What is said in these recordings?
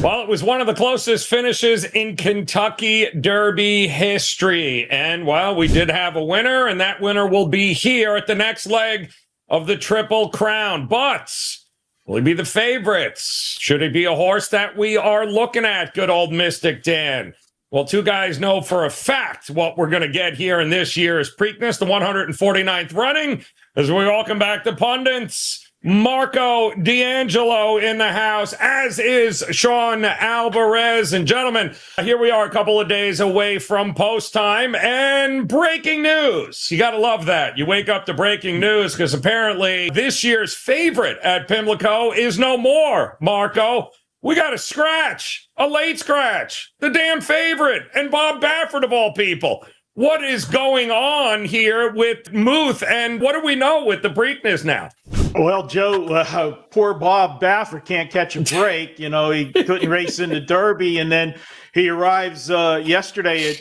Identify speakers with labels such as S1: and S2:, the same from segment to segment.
S1: Well, it was one of the closest finishes in Kentucky Derby history. And, well, we did have a winner, and that winner will be here at the next leg of the Triple Crown. But will he be the favorites? Should he be a horse that we are looking at, good old Mystik Dan? Well, two guys know for a fact what we're going to get here in this year's Preakness, the 149th running, as we welcome back the pundits. Marco D'Angelo in the house, as is Sean Alvarez. And gentlemen, here we are a couple of days away from post time and breaking news. You got to love that. You wake up to breaking news because apparently this year's favorite at Pimlico is no more, Marco. We got a scratch, a late scratch, the damn favorite, and Bob Baffert of all people. What is going on here with Muth, and what do we know with the Preakness now?
S2: Well, Joe, poor Bob Baffert can't catch a break. You know, he couldn't race in the Derby, and then he arrives yesterday at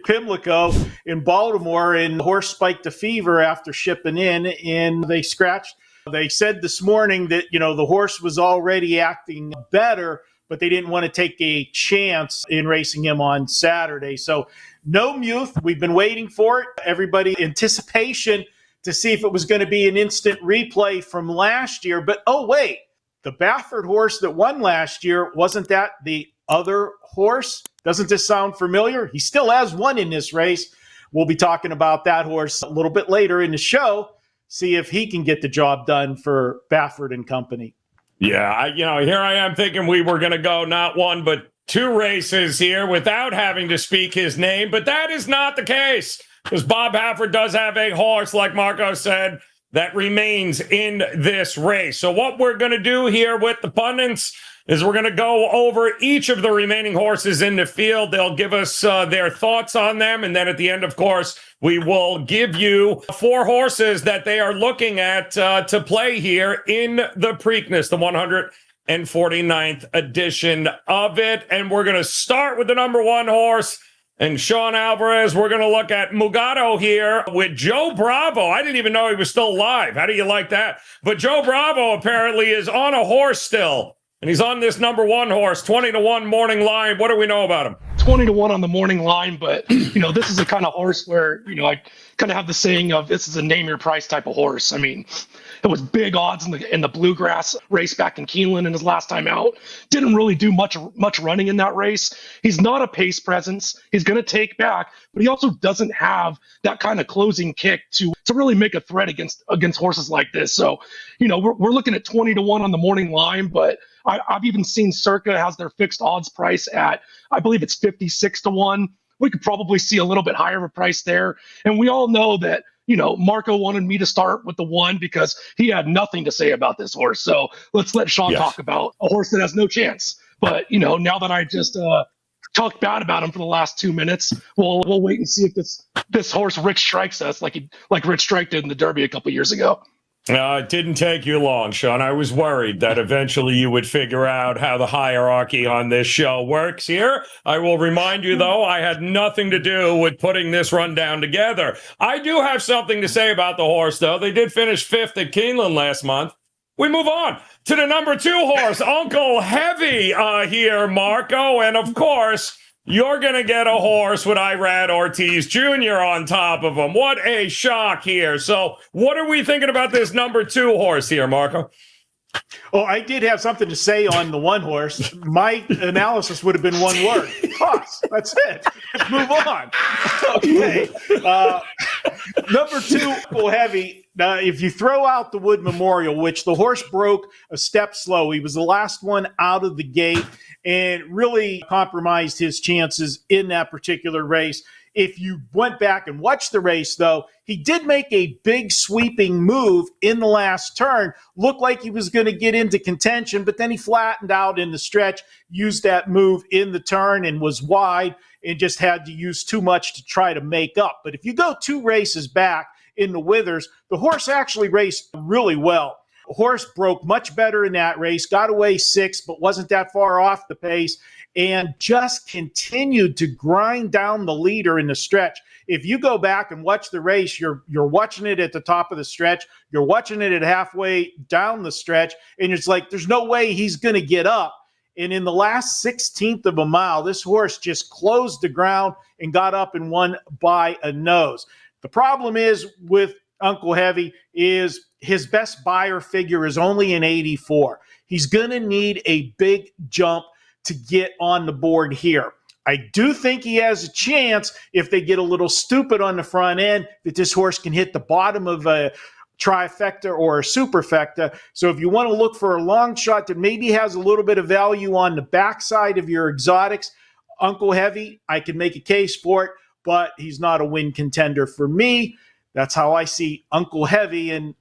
S2: Pimlico in Baltimore, and the horse spiked a fever after shipping in, and they scratched. They said this morning that, you know, the horse was already acting better, but they didn't want to take a chance in racing him on Saturday. So no Muth. We've been waiting for it. Everybody anticipation to see if it was going to be an instant replay from last year. But, oh, wait, the Baffert horse that won last year, wasn't that the other horse? Doesn't this sound familiar? He still has one in this race. We'll be talking about that horse a little bit later in the show, see if he can get the job done for Baffert and company.
S1: Yeah, here I am thinking we were going to go not one, but two races here without having to speak his name, but that is not the case. Because Bob Baffert does have a horse, like Marco said, that remains in this race. So what we're going to do here with the pundits is we're going to go over each of the remaining horses in the field. They'll give us their thoughts on them. And then at the end, of course, we will give you four horses that they are looking at to play here in the Preakness, the 149th edition of it. And we're going to start with the number one horse. And Sean Alvarez, we're going to look at Mugato here with Joe Bravo. I didn't even know he was still alive. How do you like that? But Joe Bravo apparently is on a horse still. And he's on this number one horse, 20-1 morning line. What do we know about him?
S3: 20-1 on the morning line, but, this is the kind of horse where, I kind of have the saying of this is a name your price type of horse. I mean, it was big odds in the bluegrass race back in Keeneland in his last time out. Didn't really do much running in that race. He's not a pace presence. He's going to take back, but he also doesn't have that kind of closing kick to really make a threat against horses like this. So, we're looking at 20-1 on the morning line, but I've even seen Circa has their fixed odds price at, I believe it's 56-1. We could probably see a little bit higher of a price there. And we all know that, Marco wanted me to start with the one because he had nothing to say about this horse. So let's let Sean talk about a horse that has no chance. But, now that I just talked bad about him for the last 2 minutes, we'll wait and see if this horse Rich strikes us like Rich Strike did in the Derby a couple years ago.
S1: It didn't take you long, Sean. I was worried that eventually you would figure out how the hierarchy on this show works here. I will remind you, though, I had nothing to do with putting this rundown together. I do have something to say about the horse, though. They did finish fifth at Keeneland last month. We move on to the number two horse, Uncle Heavy here, Marco. And, of course, you're going to get a horse with Irad Ortiz Jr. on top of him. What a shock here. So what are we thinking about this number two horse here, Marco?
S2: Oh, I did have something to say on the one horse. My analysis would have been one word. Toss. That's it. Let's move on. Okay. Number two, Uncle Heavy. If you throw out the Wood Memorial, which the horse broke a step slow, he was the last one out of the gate and really compromised his chances in that particular race. If you went back and watched the race, though, he did make a big sweeping move in the last turn. Looked like he was going to get into contention, but then he flattened out in the stretch, used that move in the turn and was wide and just had to use too much to try to make up. But if you go two races back in the Withers, the horse actually raced really well. The horse broke much better in that race, got away sixth, but wasn't that far off the pace, and just continued to grind down the leader in the stretch. If you go back and watch the race, you're watching it at the top of the stretch, you're watching it at halfway down the stretch, and it's like there's no way he's going to get up. And in the last 16th of a mile, this horse just closed the ground and got up and won by a nose. The problem is with Uncle Heavy is his best buyer figure is only an 84. He's going to need a big jump to get on the board here. I do think he has a chance if they get a little stupid on the front end that this horse can hit the bottom of a trifecta or a superfecta. So if you want to look for a long shot that maybe has a little bit of value on the backside of your exotics, Uncle Heavy, I can make a case for it, but he's not a win contender for me. That's how I see Uncle Heavy, and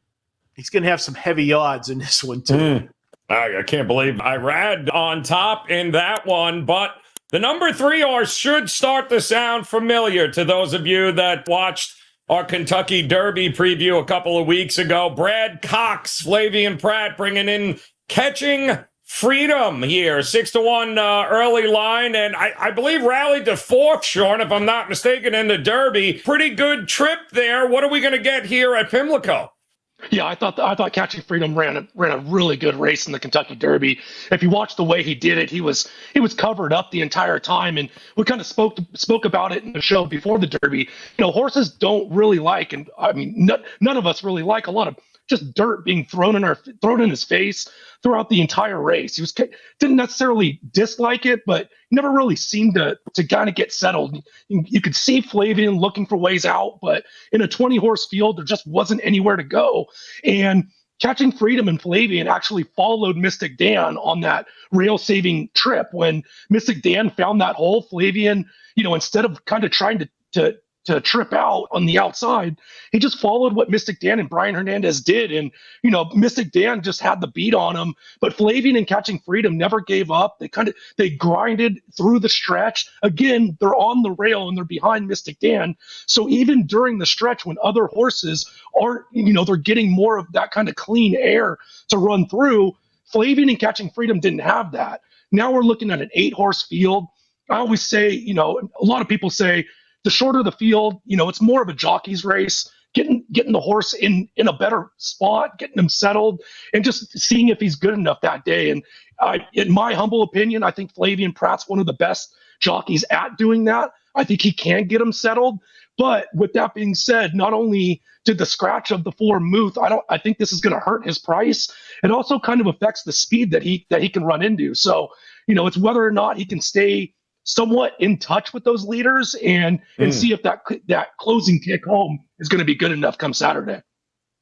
S2: he's going to have some heavy odds in this one too.
S1: I can't believe I read on top in that one, but the number 3 horse should start to sound familiar to those of you that watched our Kentucky Derby preview a couple of weeks ago. Brad Cox, Flavian Pratt bringing in Catching Freedom here. 6-1 early line, and I believe rallied to 4th, Sean, if I'm not mistaken, in the Derby. Pretty good trip there. What are we going to get here at Pimlico?
S3: Yeah, I thought Catching Freedom ran a really good race in the Kentucky Derby. If you watch the way he did it, he was covered up the entire time, and we kind of spoke about it in the show before the Derby. Horses don't really like, and I mean, none of us really like a lot of just dirt being thrown in his face throughout the entire race. He didn't necessarily dislike it, but never really seemed to kind of get settled. You could see Flavian looking for ways out, but in a 20-horse field, there just wasn't anywhere to go. And Catching Freedom and Flavian actually followed Mystik Dan on that rail-saving trip. When Mystik Dan found that hole, Flavian, instead of kind of trying to trip out on the outside, he just followed what Mystik Dan and Brian Hernandez did. And, Mystik Dan just had the beat on him, but Flavian and Catching Freedom never gave up. They grinded through the stretch. Again, they're on the rail and they're behind Mystik Dan. So even during the stretch when other horses aren't, they're getting more of that kind of clean air to run through, Flavian and Catching Freedom didn't have that. Now we're looking at an 8-horse field. I always say, a lot of people say, the shorter the field, it's more of a jockey's race, getting the horse in a better spot, getting him settled, and just seeing if he's good enough that day. And in my humble opinion, I think Flavian Pratt's one of the best jockeys at doing that. I think he can get him settled. But with that being said, not only did the scratch of the 4 Muth, I think this is going to hurt his price. It also kind of affects the speed that he can run into. So, it's whether or not he can stay somewhat in touch with those leaders and see if that closing kick home is going to be good enough come Saturday.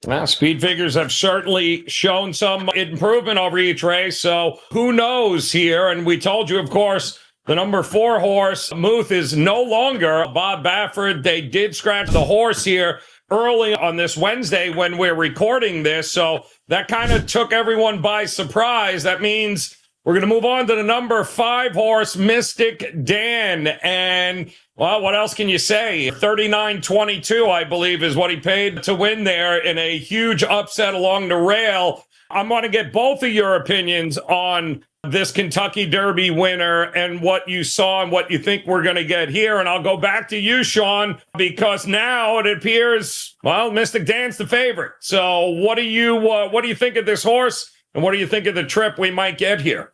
S1: Well, speed figures have certainly shown some improvement over each race, so who knows here? And we told you, of course, the number 4 horse, Muth, is no longer Bob Baffert. They did scratch the horse here early on this Wednesday when we're recording this, so that kind of took everyone by surprise. That means we're going to move on to the number 5 horse, Mystik Dan. And, well, what else can you say? $39.22, I believe, is what he paid to win there in a huge upset along the rail. I want to get both of your opinions on this Kentucky Derby winner and what you saw and what you think we're going to get here. And I'll go back to you, Sean, because now it appears, well, Mystik Dan's the favorite. So what do you think of this horse? And what do you think of the trip we might get here?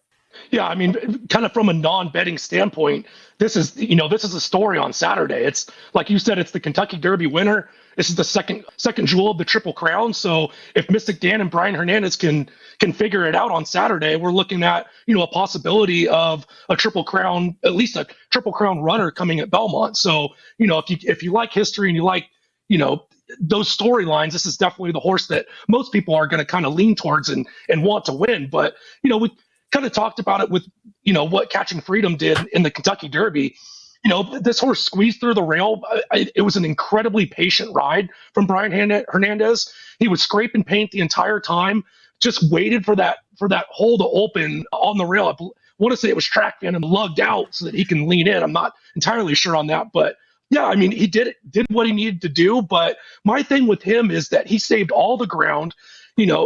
S3: Yeah, I mean, kind of from a non-betting standpoint, this is a story on Saturday. It's like you said, it's the Kentucky Derby winner. This is the second jewel of the Triple Crown. So if Mystik Dan and Brian Hernandez can figure it out on Saturday, we're looking at, a possibility of a Triple Crown, at least a Triple Crown runner coming at Belmont. So, if you like history and you like, those storylines, this is definitely the horse that most people are going to kind of lean towards and want to win. But, we kind of talked about it with, what Catching Freedom did in the Kentucky Derby. This horse squeezed through the rail. It was an incredibly patient ride from Brian Hernandez. He was scraping paint the entire time, just waited for that hole to open on the rail. I want to say it was track fan and lugged out so that he can lean in. I'm not entirely sure on that, but yeah, I mean, he did what he needed to do. But my thing with him is that he saved all the ground.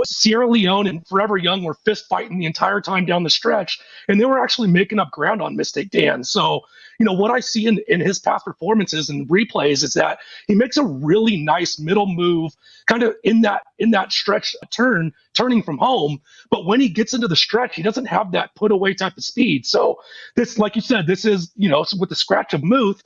S3: Sierra Leone and Forever Young were fist fighting the entire time down the stretch, and they were actually making up ground on Mystik Dan. So, what I see in his past performances and replays is that he makes a really nice middle move, kind of in that stretch turning from home. But when he gets into the stretch, he doesn't have that put away type of speed. So this, like you said, this is, with the scratch of Muth,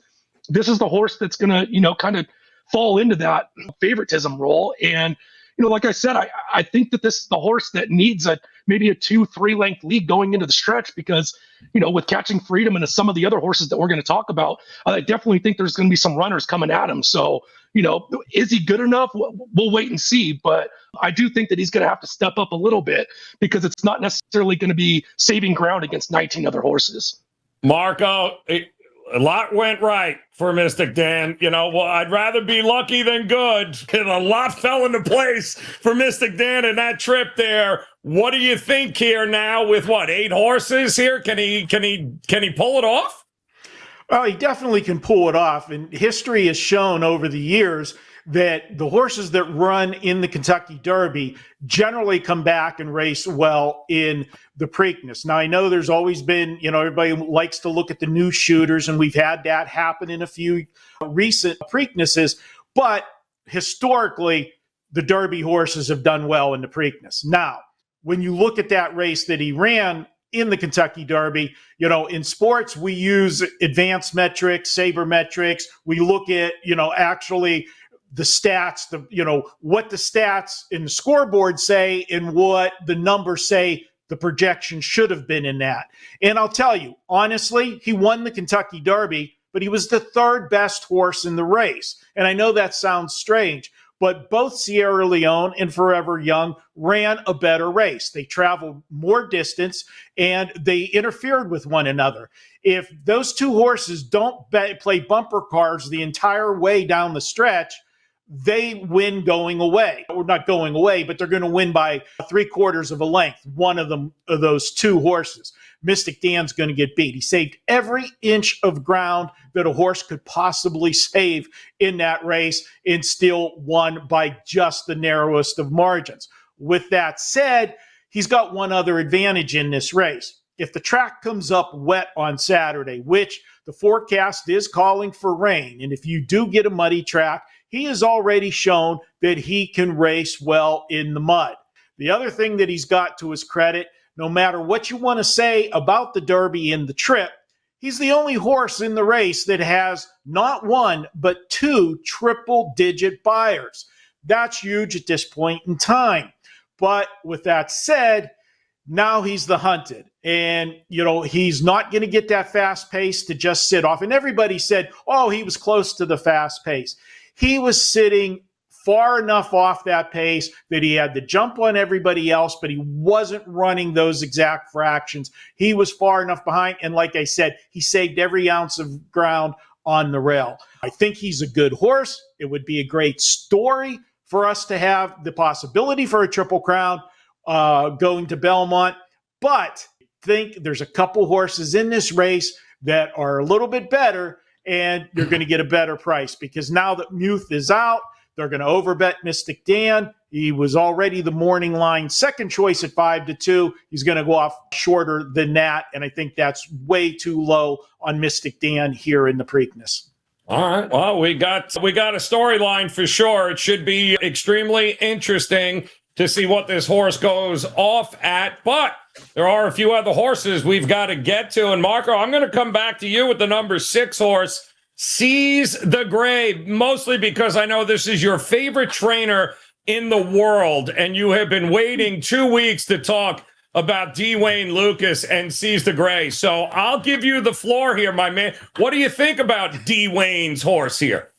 S3: this is the horse that's going to, kind of fall into that favoritism role. And, like I said, I think that this is the horse that needs maybe a 2-3 length lead going into the stretch because, with Catching Freedom and some of the other horses that we're going to talk about, I definitely think there's going to be some runners coming at him. So, is he good enough? We'll wait and see. But I do think that he's going to have to step up a little bit because it's not necessarily going to be saving ground against 19 other horses.
S1: Marco, a lot went right for Mystik Dan. I'd rather be lucky than good. And a lot fell into place for Mystik Dan in that trip there. What do you think here now with 8 horses here? Can he pull it off?
S2: Well, he definitely can pull it off. And history has shown over the years that the horses that run in the Kentucky Derby generally come back and race well in the Preakness. Now, I know there's always been, everybody likes to look at the new shooters, and we've had that happen in a few recent Preaknesses, but historically, the Derby horses have done well in the Preakness. Now, when you look at that race that he ran in the Kentucky Derby, in sports, we use advanced metrics, sabermetrics. We look at, actually the stats, what the stats in the scoreboard say and what the numbers say the projection should have been in that. And I'll tell you, honestly, he won the Kentucky Derby, but he was the 3rd best horse in the race. And I know that sounds strange, but both Sierra Leone and Forever Young ran a better race. They traveled more distance and they interfered with one another. If those two horses don't play bumper cars the entire way down the stretch, they win going away. Or not going away, but they're going to win by 3/4 of a length, one of those two horses. Mystik Dan's going to get beat. He saved every inch of ground that a horse could possibly save in that race and still won by just the narrowest of margins. With that said, he's got one other advantage in this race. If the track comes up wet on Saturday, which the forecast is calling for rain, and if you do get a muddy track, he has already shown that he can race well in the mud. The other thing that he's got to his credit, no matter what you want to say about the Derby and the trip, he's the only horse in the race that has not one, but 2 triple-digit buyers. That's huge at this point in time. But with that said, now he's the hunted. And, he's not going to get that fast pace to just sit off. And everybody said, oh, he was close to the fast pace. He was sitting far enough off that pace that he had to jump on everybody else, but he wasn't running those exact fractions. He was far enough behind. And like I said, he saved every ounce of ground on the rail. I think he's a good horse. It would be a great story for us to have the possibility for a Triple Crown going to Belmont. But I think there's a couple horses in this race that are a little bit better, and you're going to get a better price because now that Muth is out, they're going to overbet Mystik Dan. He was already the morning line second choice at 5-2. He's going to go off shorter than that, and I think that's way too low on Mystik Dan here in the Preakness.
S1: All right. Well, we got a storyline for sure. It should be extremely interesting to see what this horse goes off at, but there are a few other horses we've got to get to. And Marco, I'm going to come back to you with the number 6 horse, Seize the Grey, mostly because I know this is your favorite trainer in the world, and you have been waiting 2 weeks to talk about D. Wayne Lucas and Seize the Grey. So I'll give you the floor here, my man. What do you think about D. Wayne's horse here?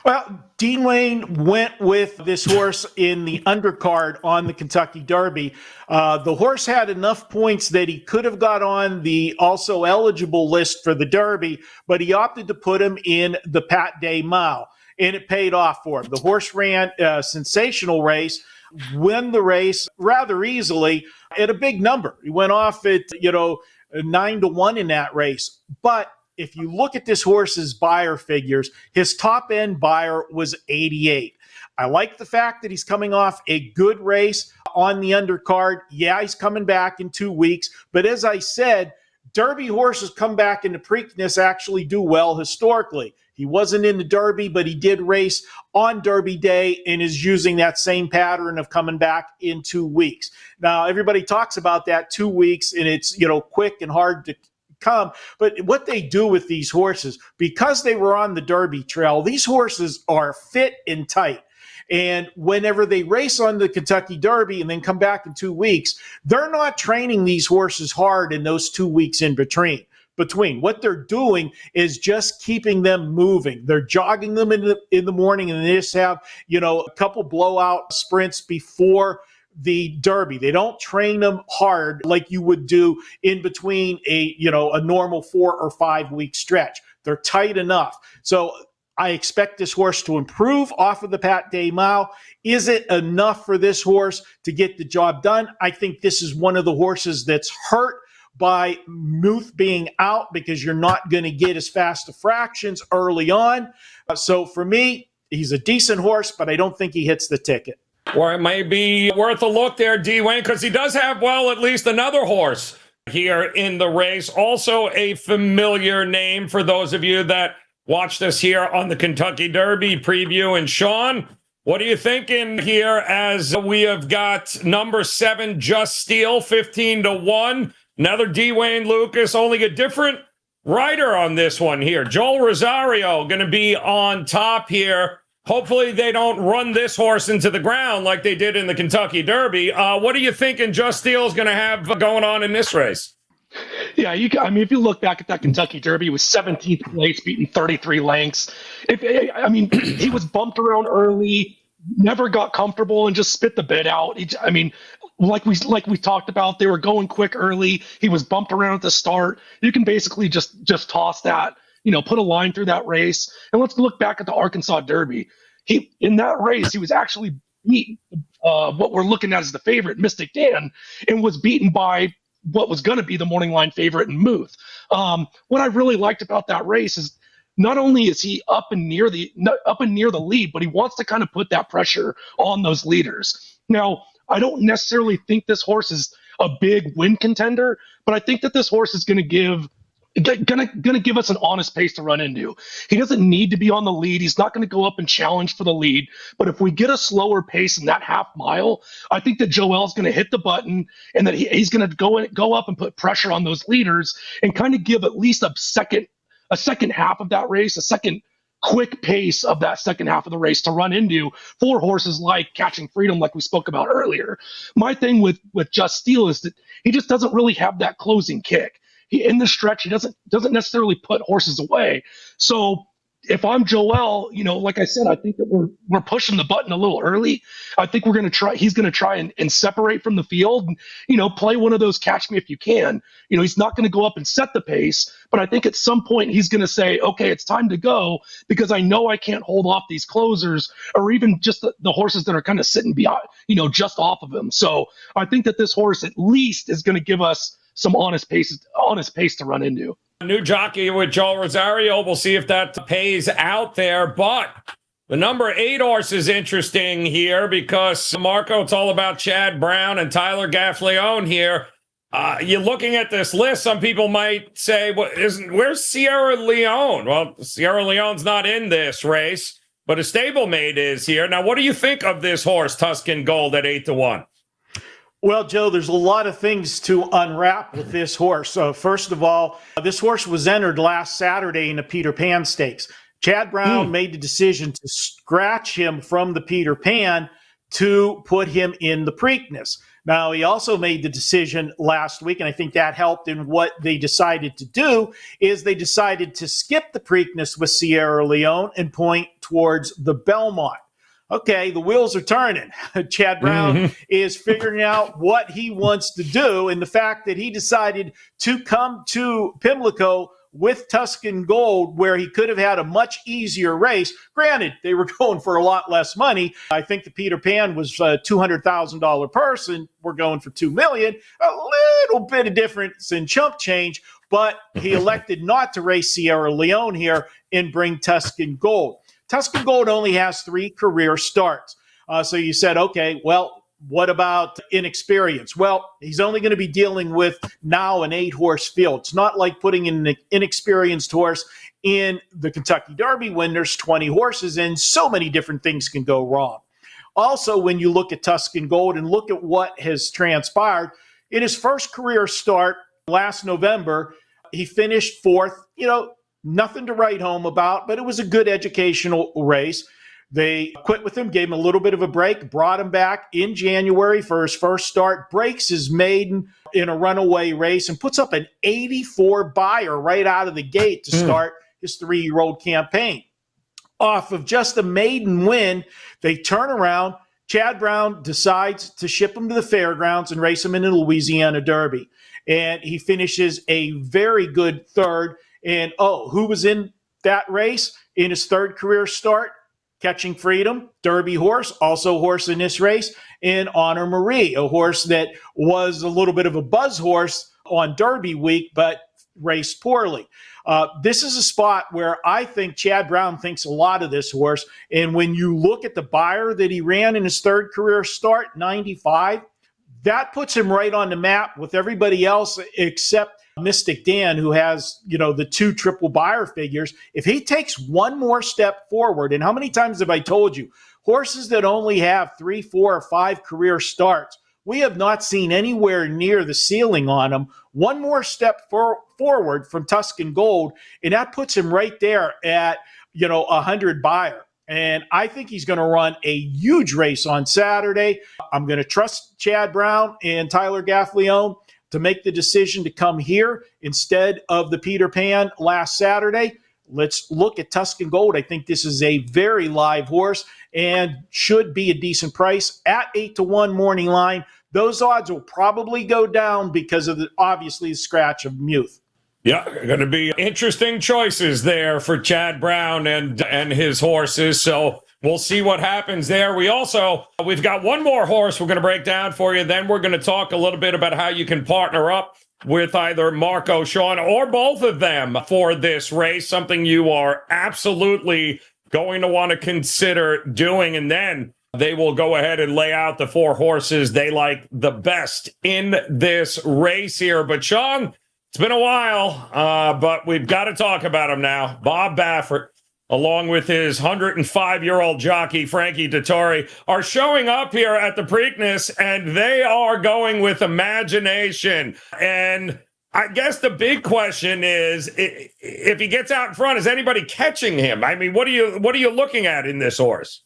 S2: Well, Dean Wayne went with this horse in the undercard on the Kentucky Derby. The horse had enough points that he could have got on the also eligible list for the Derby, but he opted to put him in the Pat Day Mile, and it paid off for him. The horse ran a sensational race, won the race rather easily at a big number. He went off at, 9-1 in that race, but if you look at this horse's buyer figures, his top end buyer was 88. I like the fact that he's coming off a good race on the undercard. Yeah, he's coming back in 2 weeks. But as I said, Derby horses come back into Preakness actually do well historically. He wasn't in the Derby, but he did race on Derby Day and is using that same pattern of coming back in 2 weeks. Now, everybody talks about that 2 weeks, and it's, quick and hard to come. But what they do with these horses, because they were on the Derby trail, these horses are fit and tight. And whenever they race on the Kentucky Derby and then come back in 2 weeks, they're not training these horses hard in those 2 weeks in between. What they're doing is just keeping them moving. They're jogging them in the morning, and they just have, a couple blowout sprints before the Derby. They don't train them hard like you would do in between a normal 4 or 5 week stretch. They're tight enough. So I expect this horse to improve off of the Pat Day Mile. Is it enough for this horse to get the job done? I think this is one of the horses that's hurt by Muth being out, because you're not going to get as fast a fractions early on. So for me, he's a decent horse, but I don't think he hits the ticket.
S1: Or it may be worth a look there, D. Wayne, because he does have, at least another horse here in the race. Also a familiar name for those of you that watched us here on the Kentucky Derby preview. And Sean, what are you thinking here as we have got number 7, Just Steel, 15-1? Another D. Wayne Lucas, only a different rider on this one here. Joel Rosario going to be on top here. Hopefully they don't run this horse into the ground like they did in the Kentucky Derby. What are you thinking Just Steel is going to have going on in this race?
S3: Yeah, if you look back at that Kentucky Derby, he was 17th place, beating 33 lengths. He was bumped around early, never got comfortable, and just spit the bit out. Like we talked about, they were going quick early. He was bumped around at the start. You can basically just toss that, put a line through that race. And let's look back at the Arkansas Derby. In that race, he was actually beaten, what we're looking at as the favorite, Mystik Dan, and was beaten by what was going to be the morning line favorite in Muth. What I really liked about that race is not only is he up and near the lead, but he wants to kind of put that pressure on those leaders. Now, I don't necessarily think this horse is a big win contender, but I think that this horse is going to give us an honest pace to run into. He doesn't need to be on the lead. He's not going to go up and challenge for the lead. But if we get a slower pace in that half mile, I think that Joel's going to hit the button, and that he's going to go up and put pressure on those leaders and kind of give at least a second half of that race, a second quick pace of that second half of the race to run into for horses like Catching Freedom, like we spoke about earlier. My thing with Just Steel is that he just doesn't really have that closing kick. In the stretch, he doesn't necessarily put horses away. So if I'm Joel, like I said, I think that we're pushing the button a little early. I think he's going to try and separate from the field and, play one of those catch me if you can. He's not going to go up and set the pace, but I think at some point he's going to say, okay, it's time to go, because I know I can't hold off these closers or even just the horses that are kind of sitting behind, just off of him. So I think that this horse at least is going to give us some honest pace to run into.
S1: New jockey with Joel Rosario. We'll see if that pays out there. But the number 8 horse is interesting here, because, Marco, it's all about Chad Brown and Tyler Gaffleone here. You're looking at this list. Some people might say, where's Sierra Leone? Well, Sierra Leone's not in this race, but a stablemate is here. Now, what do you think of this horse, Tuscan Gold, at 8-1?
S2: Well, Joe, there's a lot of things to unwrap with this horse. So first of all, this horse was entered last Saturday in the Peter Pan Stakes. Chad Brown made the decision to scratch him from the Peter Pan to put him in the Preakness. Now, he also made the decision last week, and I think that helped in what they decided to do, is they decided to skip the Preakness with Sierra Leone and point towards the Belmont. Okay, the wheels are turning. Chad Brown is figuring out what he wants to do, and the fact that he decided to come to Pimlico with Tuscan Gold, where he could have had a much easier race. Granted, they were going for a lot less money. I think the Peter Pan was a $200,000 purse, and we're going for $2 million. A little bit of difference in chump change, but he elected not to race Sierra Leone here and bring Tuscan Gold. Tuscan Gold only has 3 career starts. So you said, okay, well, what about inexperience? Well, he's only going to be dealing with now an 8-horse field. It's not like putting in an inexperienced horse in the Kentucky Derby when there's 20 horses and so many different things can go wrong. Also, when you look at Tuscan Gold and look at what has transpired, in his first career start last November, he finished 4th. Nothing to write home about, but it was a good educational race. They quit with him, gave him a little bit of a break, brought him back in January for his first start, breaks his maiden in a runaway race, and puts up an 84 buyer right out of the gate to start his 3-year-old campaign. Off of just a maiden win, they turn around. Chad Brown decides to ship him to the fairgrounds and race him in the Louisiana Derby. And he finishes a very good 3rd. And, who was in that race in his 3rd career start? Catching Freedom, Derby horse, also horse in this race, and Honor Marie, a horse that was a little bit of a buzz horse on Derby week, but raced poorly. This is a spot where I think Chad Brown thinks a lot of this horse. And when you look at the buyer that he ran in his 3rd career start, 95, that puts him right on the map with everybody else except Mystik Dan, who has, the 2 triple buyer figures. If he takes one more step forward, and how many times have I told you, horses that only have 3, 4, or 5 career starts, we have not seen anywhere near the ceiling on them. One more step forward from Tuscan Gold, and that puts him right there at, 100 buyer. And I think he's going to run a huge race on Saturday. I'm going to trust Chad Brown and Tyler Gaffleone to make the decision to come here instead of the Peter Pan last Saturday. Let's look at Tuscan Gold. I think this is a very live horse and should be a decent price at 8-1 morning line. Those odds will probably go down because of obviously the scratch of Muth.
S1: Yeah, going to be interesting choices there for Chad Brown and his horses. So we'll see what happens there. We've got one more horse we're going to break down for you. Then we're going to talk a little bit about how you can partner up with either Marco, Sean, or both of them for this race, something you are absolutely going to want to consider doing. And then they will go ahead and lay out the 4 horses they like the best in this race here. But Sean, it's been a while, but we've got to talk about him now. Bob Baffert, along with his 105-year-old jockey, Frankie Dettori, are showing up here at the Preakness, and they are going with imagination. And I guess the big question is, if he gets out in front, is anybody catching him? I mean, what are you looking at in this horse?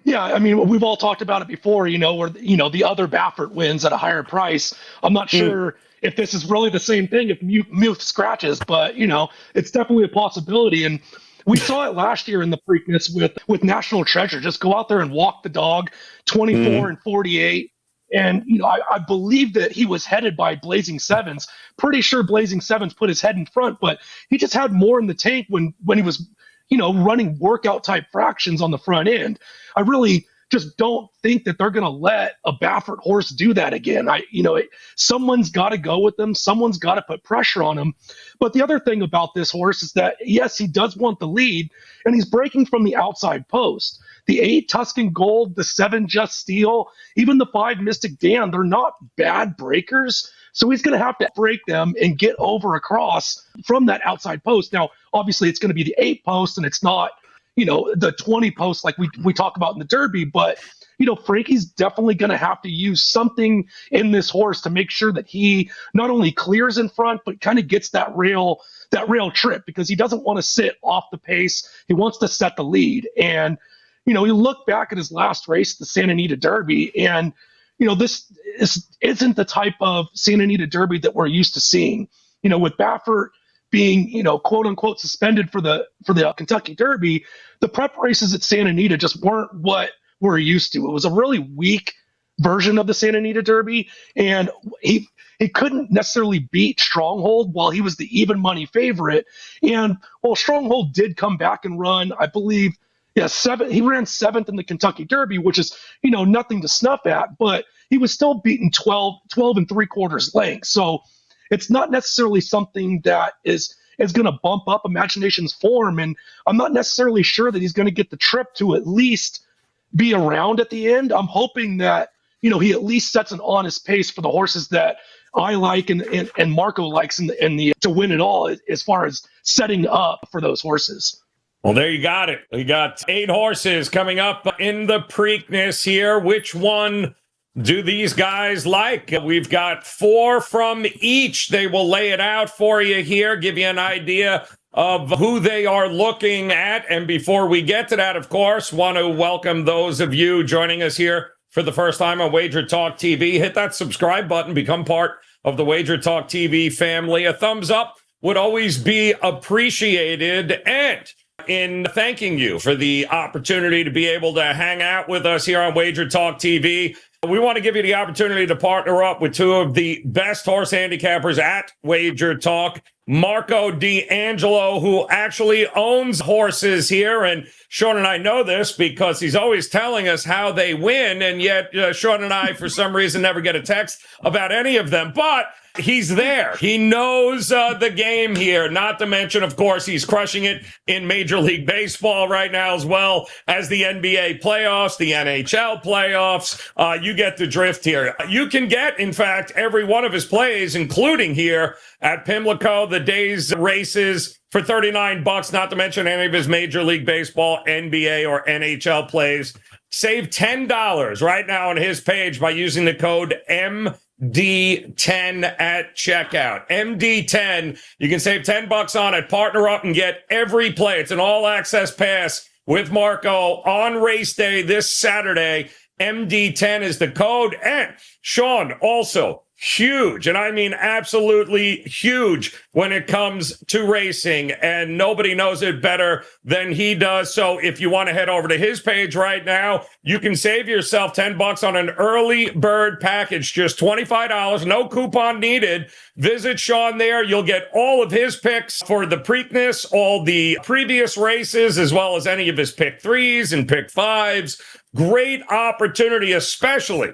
S3: Yeah, I mean, we've all talked about it before, where, the other Baffert wins at a higher price. I'm not sure if this is really the same thing, if Muth scratches, but, it's definitely a possibility. And we saw it last year in the Preakness with National Treasure. Just go out there and walk the dog, 24 and 48. And, I believe that he was headed by Blazing Sevens. Pretty sure Blazing Sevens put his head in front, but he just had more in the tank when he was, running workout type fractions on the front end. I really just don't think that they're going to let a Baffert horse do that again. Someone's got to go with them. Someone's got to put pressure on him. But the other thing about this horse is that, yes, he does want the lead, and he's breaking from the outside post. The 8 Tuscan Gold, the 7 Just Steel, even the 5 Mystik Dan, they're not bad breakers. So he's going to have to break them and get over across from that outside post. Now, obviously, it's going to be the 8 post, and it's not, the 20 post like we talk about in the Derby. But, Frankie's definitely going to have to use something in this horse to make sure that he not only clears in front, but kind of gets that rail trip, because he doesn't want to sit off the pace. He wants to set the lead. And, you look back at his last race, the Santa Anita Derby, and, this isn't the type of Santa Anita Derby that we're used to seeing. With Baffert being, quote unquote, suspended for the Kentucky Derby, the prep races at Santa Anita just weren't what we're used to. It was a really weak version of the Santa Anita Derby, and he couldn't necessarily beat Stronghold while he was the even money favorite. And while Stronghold did come back and run, I believe, he ran 7th in the Kentucky Derby, which is, nothing to snuff at, but he was still beaten 12 and 3/4 lengths. So it's not necessarily something that is is going to bump up Imagination's form. And I'm not necessarily sure that he's going to get the trip to at least be around at the end. I'm hoping that, he at least sets an honest pace for the horses that I like and Marco likes in the to win it all as far as setting up for those horses.
S1: Well, there you got it. We got 8 horses coming up in the Preakness here. Which one do these guys like? We've got 4 from each. They will lay it out for you here, give you an idea of who they are looking at. And before we get to that, of course, want to welcome those of you joining us here for the first time on Wager Talk TV. Hit that subscribe button, become part of the Wager Talk TV family. A thumbs up would always be appreciated. And in thanking you for the opportunity to be able to hang out with us here on Wager Talk TV, we want to give you the opportunity to partner up with 2 of the best horse handicappers at Wager Talk. Marco D'Angelo, who actually owns horses here. And Sean and I know this because he's always telling us how they win. And yet Sean and I, for some reason, never get a text about any of them. But he's there. He knows the game here. Not to mention, of course, he's crushing it in Major League Baseball right now, as well as the NBA playoffs, the NHL playoffs. You get the drift here. You can get, in fact, every one of his plays, including here at Pimlico, the day's races, for $39, not to mention any of his Major League Baseball, NBA, or NHL plays. Save $10 right now on his page by using the code MD10 at checkout. MD10. You can save $10 on it. Partner up and get every play. It's an all-access pass with Marco on race day this Saturday. MD10 is the code. And Sean, also huge, and I mean absolutely huge when it comes to racing, and nobody knows it better than he does. So if you want to head over to his page right now, you can save yourself $10 on an early bird package, just $25, no coupon needed. Visit Sean there. You'll get all of his picks for the Preakness, all the previous races, as well as any of his pick 3s and pick 5s. Great opportunity, especially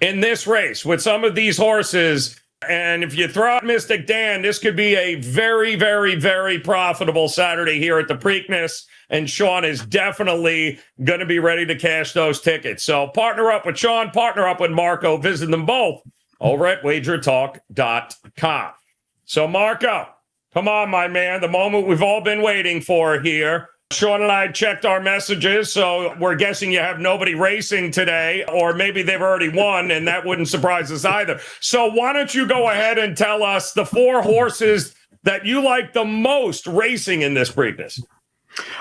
S1: in this race with some of these horses. And if you throw out Mystik Dan, this could be a very, very, very profitable Saturday here at the Preakness. And Sean is definitely going to be ready to cash those tickets. So partner up with Sean, partner up with Marco. Visit them both over at wagertalk.com. So Marco, come on, my man, the moment we've all been waiting for here. Sean and I checked our messages, so we're guessing you have nobody racing today, or maybe they've already won, and that wouldn't surprise us either. So why don't you go ahead and tell us the 4 horses that you like the most racing in this Preakness?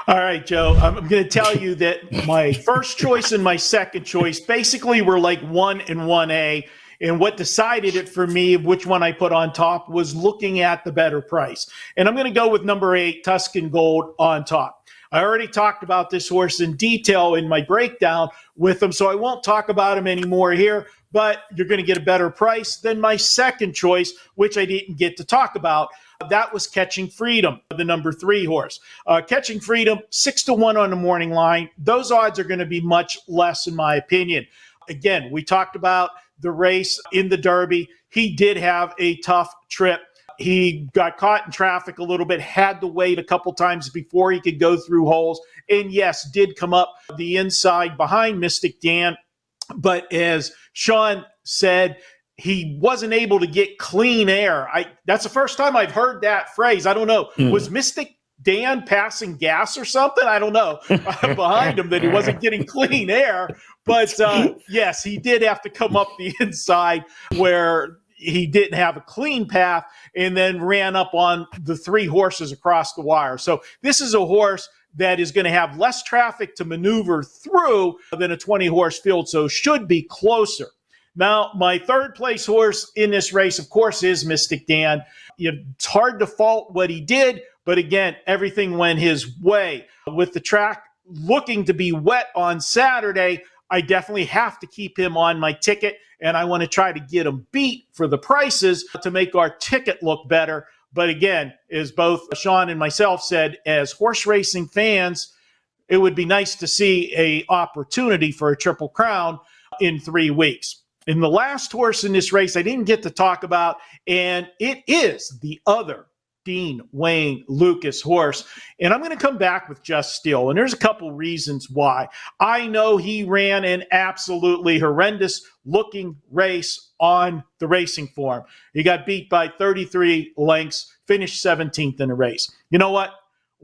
S2: All right, Joe, I'm going to tell you that my first choice and my second choice basically were like 1 and 1A. And what decided it for me, which one I put on top, was looking at the better price. And I'm going to go with number 8, Tuscan Gold, on top. I already talked about this horse in detail in my breakdown with him, so I won't talk about him anymore here, but you're going to get a better price than my second choice, which I didn't get to talk about. That was Catching Freedom, the number 3 horse. Catching Freedom, 6-1 on the morning line. Those odds are going to be much less, in my opinion. Again, we talked about the race in the Derby. He did have a tough trip. He got caught in traffic a little bit, had to wait a couple times before he could go through holes, and yes, did come up the inside behind Mystik Dan. But as Sean said, he wasn't able to get clean air. That's the first time I've heard that phrase. I don't know. Was Mystik Dan passing gas or something? I don't know. Behind him that he wasn't getting clean air. But yes, he did have to come up the inside where he didn't have a clean path, and then ran up on the 3 horses across the wire. So this is a horse that is going to have less traffic to maneuver through than a 20-horse field, so should be closer. Now, my third place horse in this race, of course, is Mystik Dan. It's hard to fault what he did, but again, everything went his way. With the track looking to be wet on Saturday, I definitely have to keep him on my ticket, and I want to try to get him beat for the prices to make our ticket look better. But again, as both Sean and myself said, as horse racing fans, it would be nice to see an opportunity for a Triple Crown in 3 weeks. And the last horse in this race I didn't get to talk about, and it is the other Dean Wayne Lucas horse. And I'm going to come back with Just Steel. And there's a couple reasons why. I know he ran an absolutely horrendous looking race on the racing form. He got beat by 33 lengths, finished 17th in the race. You know what?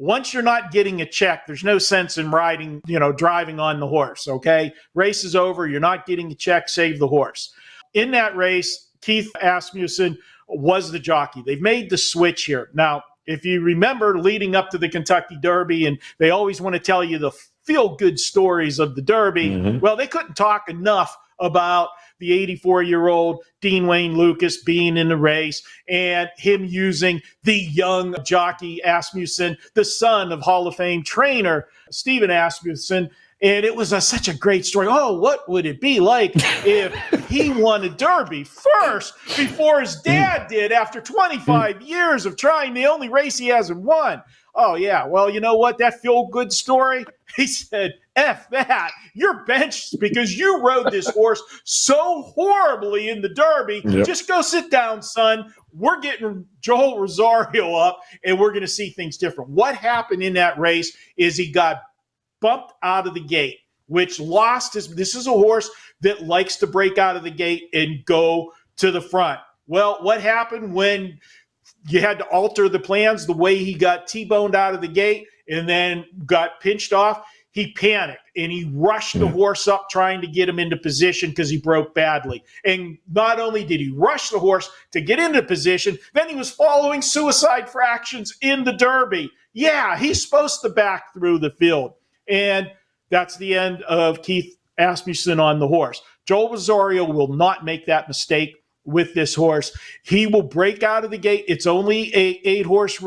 S2: Once you're not getting a check, there's no sense in riding, driving on the horse, okay? Race is over. You're not getting a check. Save the horse. In that race, Keith Asmussen was the jockey. They've made the switch here. Now, if you remember leading up to the Kentucky Derby, and they always want to tell you the feel-good stories of the Derby, well, they couldn't talk enough about the 84-year-old Dean Wayne Lucas being in the race and him using the young jockey Asmussen, the son of Hall of Fame trainer Stephen Asmussen. And it was such a great story. Oh, what would it be like if he won a Derby first before his dad did after 25 years of trying the only race he hasn't won? Oh, yeah. Well, you know what? That feel-good story, he said, F that. You're benched because you rode this horse so horribly in the Derby. Yep. Just go sit down, son. We're getting Joel Rosario up, and we're going to see things different. What happened in that race is he got bumped out of the gate, which lost his. This is a horse that likes to break out of the gate and go to the front. Well, what happened when you had to alter the plans the way he got T-boned out of the gate and then got pinched off? He panicked and he rushed the horse up trying to get him into position because he broke badly. And not only did he rush the horse to get into position, then he was following suicide fractions in the Derby. Yeah, he's supposed to back through the field. And that's the end of Keith Asmussen on the horse. Joel Rosario will not make that mistake with this horse. He will break out of the gate. It's only a 8-horse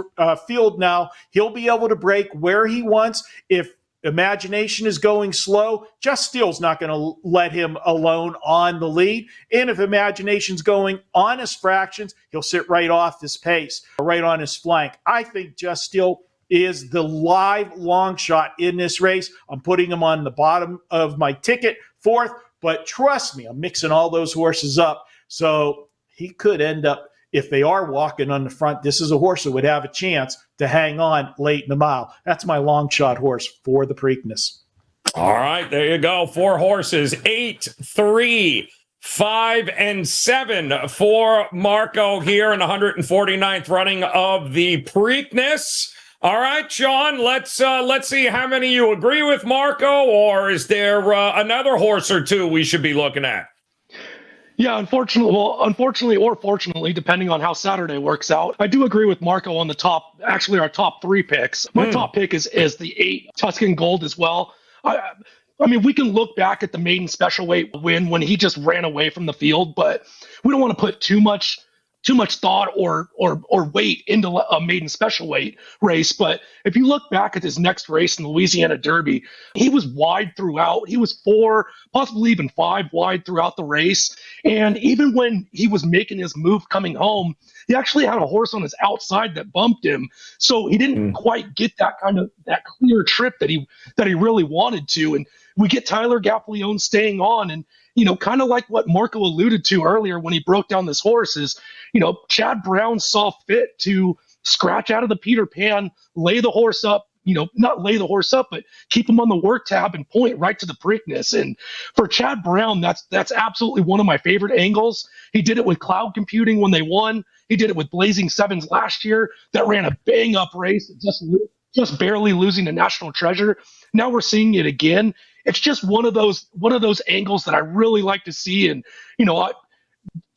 S2: field now. He'll be able to break where he wants. If Imagination is going slow, Just Steel's not going to let him alone on the lead. And if Imagination's going on his fractions, he'll sit right off his pace, right on his flank. I think Just Steel is the live long shot in this race. I'm putting him on the bottom of my ticket, 4th, but trust me, I'm mixing all those horses up. So he could end up, if they are walking on the front, this is a horse that would have a chance to hang on late in the mile. That's my long shot horse for the Preakness.
S1: All right, there you go. 4 horses, 8, 3, 5, and 7 for Marco here in the 149th running of the Preakness. All right, Sean, let's see how many you agree with Marco, or is there another horse or two we should be looking at?
S3: Yeah, unfortunately or fortunately, depending on how Saturday works out, I do agree with Marco on the top, actually our top 3 picks. My top pick is the 8 Tuscan Gold as well. I mean, we can look back at the maiden special weight win when he just ran away from the field, but we don't want to put too much thought or weight into a maiden special weight race. But if you look back at his next race in the Louisiana Derby, he was wide throughout. He was 4, possibly even 5 wide throughout the race. And even when he was making his move coming home, he actually had a horse on his outside that bumped him. So he didn't quite get that clear trip that he really wanted to. And we get Tyler Gaffalione staying on, and kind of like what Marco alluded to earlier when he broke down this horse is, Chad Brown saw fit to scratch out of the Peter Pan, lay the horse up, not lay the horse up, but keep him on the work tab and point right to the Preakness. And for Chad Brown, that's absolutely one of my favorite angles. He did it with Cloud Computing when they won. He did it with Blazing Sevens last year that ran a bang up race, just barely losing to National Treasure. Now we're seeing it again. It's just one of those angles that I really like to see. And, I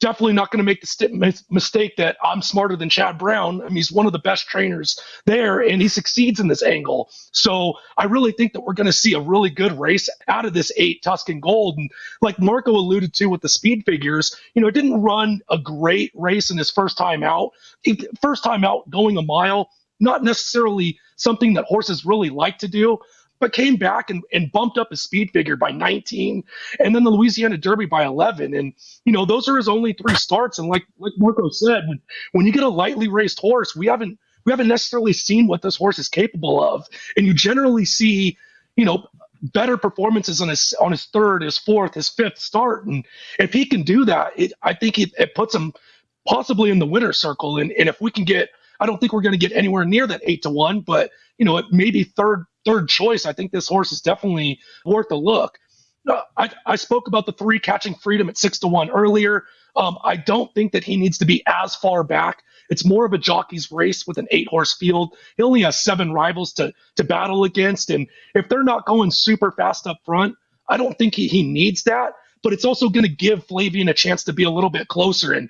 S3: definitely not going to make the mistake that I'm smarter than Chad Brown. I mean, he's one of the best trainers there, and he succeeds in this angle. So I really think that we're going to see a really good race out of this 8 Tuscan Gold. And like Marco alluded to with the speed figures, it didn't run a great race in his first time out. First time out going a mile, not necessarily something that horses really like to do, but came back and bumped up his speed figure by 19, and then the Louisiana Derby by 11. And, those are his only 3 starts. And like Marco said, when you get a lightly raced horse, we haven't necessarily seen what this horse is capable of. And you generally see, better performances on his 3rd, his 4th, his 5th start. And if he can do that, I think it puts him possibly in the winner's circle. And if we can get I don't think we're going to get anywhere near that 8-1, but it may be third choice. I think this horse is definitely worth a look. I spoke about the 3 Catching Freedom at 6-1 earlier. I don't think that he needs to be as far back. It's more of a jockey's race with an 8-horse field. He only has 7 rivals to battle against, and if they're not going super fast up front, I don't think he needs that. But it's also going to give Flavien a chance to be a little bit closer. And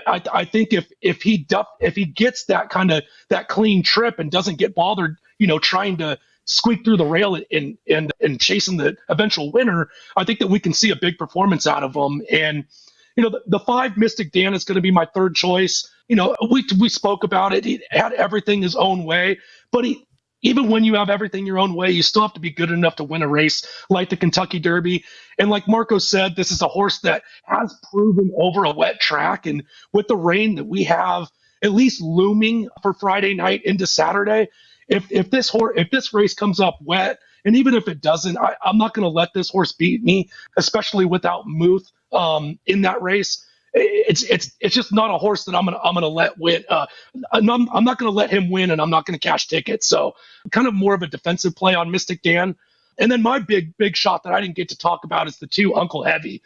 S3: I think if he gets that clean trip and doesn't get bothered, trying to squeak through the rail and chasing the eventual winner, I think that we can see a big performance out of him. And the 5 Mystik Dan is going to be my third choice. We spoke about it. He had everything his own way, but even when you have everything your own way, you still have to be good enough to win a race like the Kentucky Derby. And like Marco said, this is a horse that has proven over a wet track. And with the rain that we have at least looming for Friday night into Saturday, if this race comes up wet, and even if it doesn't, I'm not going to let this horse beat me, especially without Muth in that race. It's just not a horse that I'm gonna let win. I'm not gonna let him win, and I'm not gonna cash tickets. So kind of more of a defensive play on Mystik Dan. And then my big shot that I didn't get to talk about is the 2 Uncle Heavy.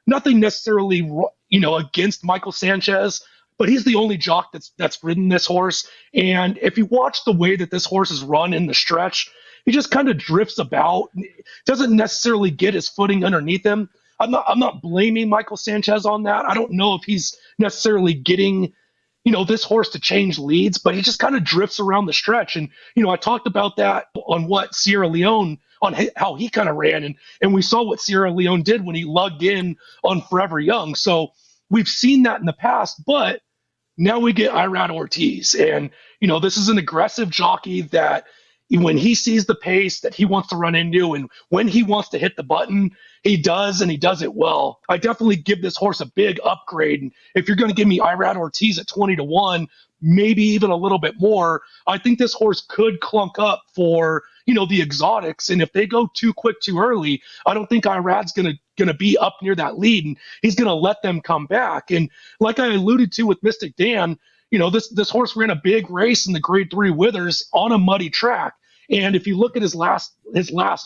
S3: Nothing necessarily against Michael Sanchez, but he's the only jock that's ridden this horse. And if you watch the way that this horse is run in the stretch, he just kind of drifts about, doesn't necessarily get his footing underneath him. I'm not blaming Michael Sanchez on that. I don't know if he's necessarily getting, this horse to change leads, but he just kind of drifts around the stretch. And, I talked about that on what Sierra Leone, on how he kind of ran. And we saw what Sierra Leone did when he lugged in on Forever Young. So we've seen that in the past, but now we get Irad Ortiz. And, this is an aggressive jockey that when he sees the pace that he wants to run into and when he wants to hit the button, he does, and he does it well. I definitely give this horse a big upgrade. And if you're going to give me Irad Ortiz at 20-1, maybe even a little bit more, I think this horse could clunk up for, the exotics. And if they go too quick too early, I don't think Irad's going to be up near that lead, and he's going to let them come back. And like I alluded to with Mystik Dan, this horse ran a big race in the Grade 3 Withers on a muddy track. And if you look at his last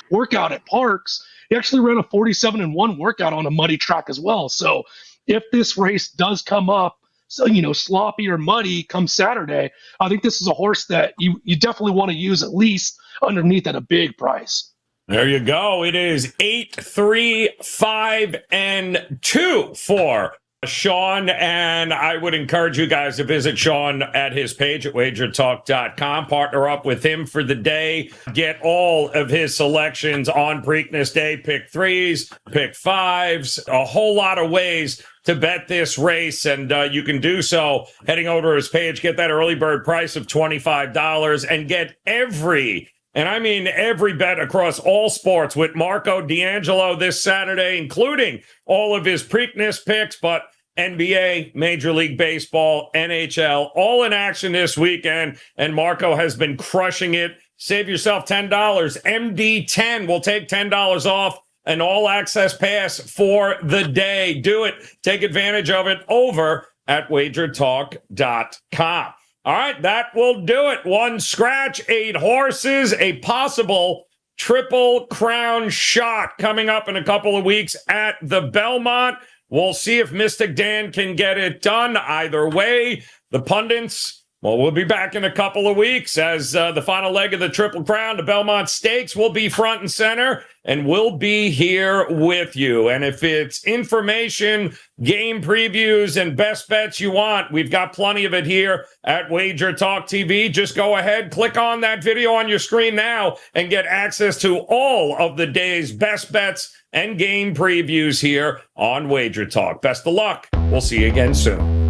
S3: workout at Parks, he actually ran a 47-1 workout on a muddy track as well. So if this race does come up, sloppy or muddy come Saturday, I think this is a horse that you definitely want to use at least underneath at a big price.
S1: There you go. It is 8, 3, 5, and 2 for Sean, and I would encourage you guys to visit Sean at his page at wagertalk.com. Partner up with him for the day. Get all of his selections on Preakness Day. Pick 3s, pick 5s, a whole lot of ways to bet this race, and you can do so heading over to his page. Get that early bird price of $25 and get every bet across all sports with Marco D'Angelo this Saturday, including all of his Preakness picks, but NBA, Major League Baseball, NHL, all in action this weekend, and Marco has been crushing it. Save yourself $10. MD10 will take $10 off an all-access pass for the day. Do it. Take advantage of it over at wagertalk.com. All right, that will do it. 1 scratch, 8 horses, a possible Triple Crown shot coming up in a couple of weeks at the Belmont. We'll see if Mystik Dan can get it done. Either way, the pundits, we'll be back in a couple of weeks as the final leg of the Triple Crown, the Belmont Stakes, will be front and center, and we'll be here with you. And if it's information, game previews, and best bets you want, we've got plenty of it here at Wager Talk TV. Just go ahead, click on that video on your screen now, and get access to all of the day's best bets and game previews here on Wager Talk. Best of luck. We'll see you again soon.